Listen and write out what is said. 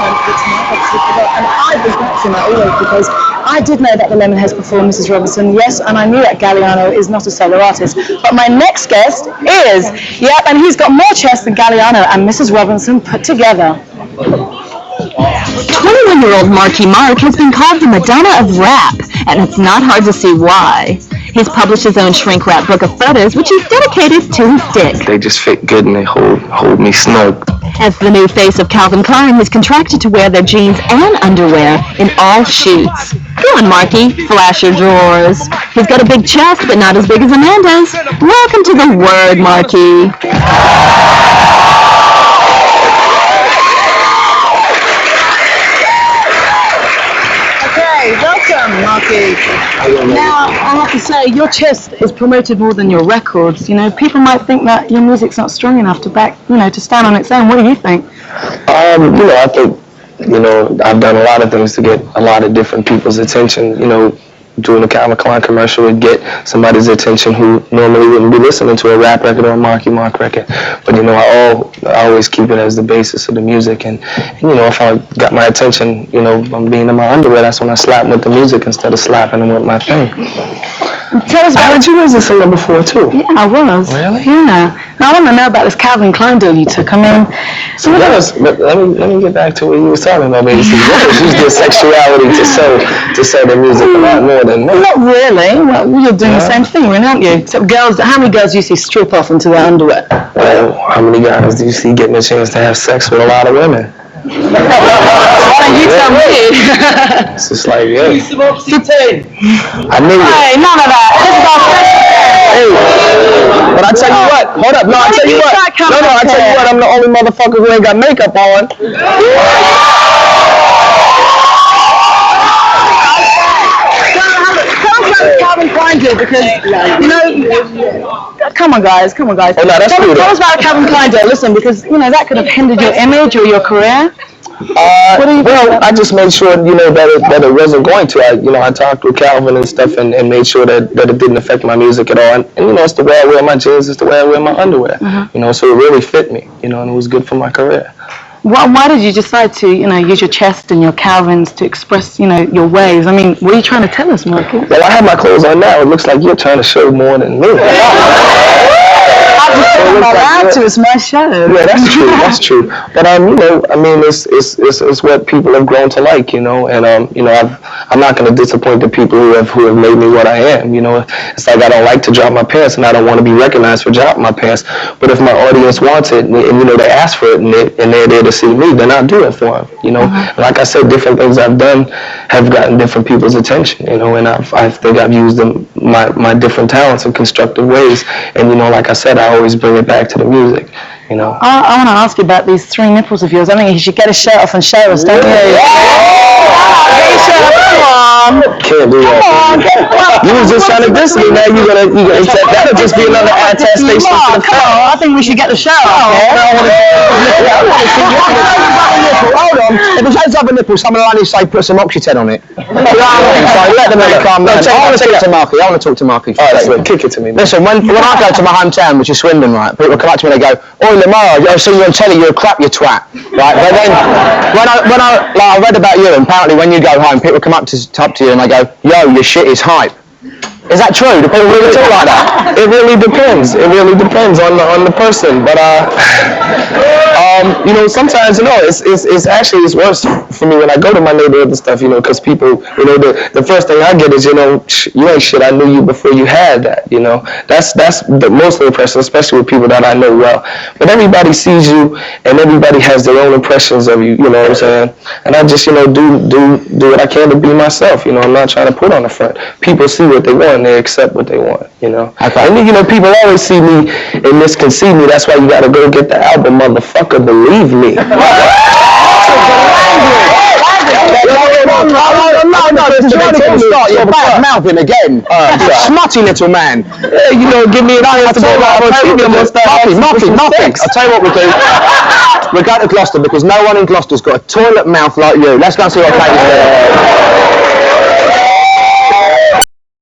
And I was watching that always because I did know that the Lemonheads performed Mrs. Robinson, yes, and I knew that Galliano is not a solo artist. But my next guest is, and he's got more chest than Galliano and Mrs. Robinson put together. 21-year-old Marky Mark has been called the Madonna of rap, and it's not hard to see why. He's published his own shrink-wrap book of photos, which he's dedicated to his dick. They just fit good and they hold me snug. As the new face of Calvin Klein, he's contracted to wear their jeans and underwear in all shoots. Go on, Marky, flash your drawers. He's got a big chest, but not as big as Amanda's. Welcome to the Word, Marky. Welcome, Marky. Now, I have to say, your chest is promoted more than your records. You know, people might think that your music's not strong enough to to stand on its own. What do you think? I think, I've done a lot of things to get a lot of different people's attention. Doing a Calvin Klein commercial would get somebody's attention who normally wouldn't be listening to a rap record or a Marky Mark record. But I always keep it as the basis of the music. And if I got my attention, I'm being in my underwear, that's when I slap with the music instead of slapping them with my thing. Tell us about you was a singer before too. Yeah, I was. Really? Yeah. Now I want to know about this Calvin Klein deal you took. But let me get back to what you was talking about, baby. See, girls use their sexuality to sell their music a lot more than men. Not really. Well, you're doing the same thing, really, aren't you? Except girls. How many girls do you see strip off into their underwear? Well, how many guys do you see getting a chance to have sex with a lot of women? Why don't you tell me? It's just like, yeah. I knew it. Hey, none of that. This is our Hey, but I tell you what, hold up, I tell you what, I'm the only motherfucker who ain't got makeup on. Calvin Klein deal because, come on guys. Oh no, that's true. Tell us about a Calvin Klein deal, listen, because, that could have hindered your image or your career. I just made sure, that it wasn't going to. I talked with Calvin and stuff and made sure that it didn't affect my music at all. And it's the way I wear my jeans, it's the way I wear my underwear. So it really fit me, and it was good for my career. Why did you decide to, use your chest and your Calvins to express, your ways? I mean, what are you trying to tell us, Marky? Well, I have my clothes on now. It looks like you're trying to show more than me. I'm allowed to. It's my show. Yeah, that's true. But it's what people have grown to like, and I'm not going to disappoint the people who have made me what I am. It's like I don't like to drop my pants, and I don't want to be recognized for dropping my pants. But if my audience wants it, and they ask for it, and they're there to see me, then I'll do it for them. Like I said, different things I've done have gotten different people's attention. And I think I've used my different talents in constructive ways. And like I said, I always bring it back to the music. I want to ask you about these 3 nipples of yours. I think you should get a shirt off and show us, don't you? Get your shirt off, come on. Can't do that. You was just trying to diss me, now you're gonna that'll just be another attestation to the fact. I think we should get the shirt off. Hold on. If it's hands up a nipple, someone will only say put some Oxyten on it. So let them calm down. I want to talk to Marky. Alright, kick it to me. Listen, when I go to my hometown, which is Swindon, right, people come up to me and they go, "Oi, Lamar, I've seen you on telly, you're a crap, you twat." Right, but then when I read about you, and apparently when you go home, people come up to you and they go, "Yo, your shit is hype." Is that true? Do people really talk like that? It really depends. It really depends on the person. But sometimes it's worse for me when I go to my neighborhood and stuff. Because people, the first thing I get is, you ain't shit. I knew you before you had that. That's the most impression, especially with people that I know well. But everybody sees you, and everybody has their own impressions of you. You know what I'm saying? And I just do what I can to be myself. I'm not trying to put on the front. People see what they want. And they accept what they want, Okay. And people always see me and misconceive me. That's why you gotta go get the album, motherfucker. Believe me. No, this is where they can start. You're bad mouthing again. Smutty little man. Give me an eye to go Marky. I'll tell you what we'll do. We'll go to Gloucester because no one in Gloucester's got a toilet mouth like you. Let's go and see what Katie's doing.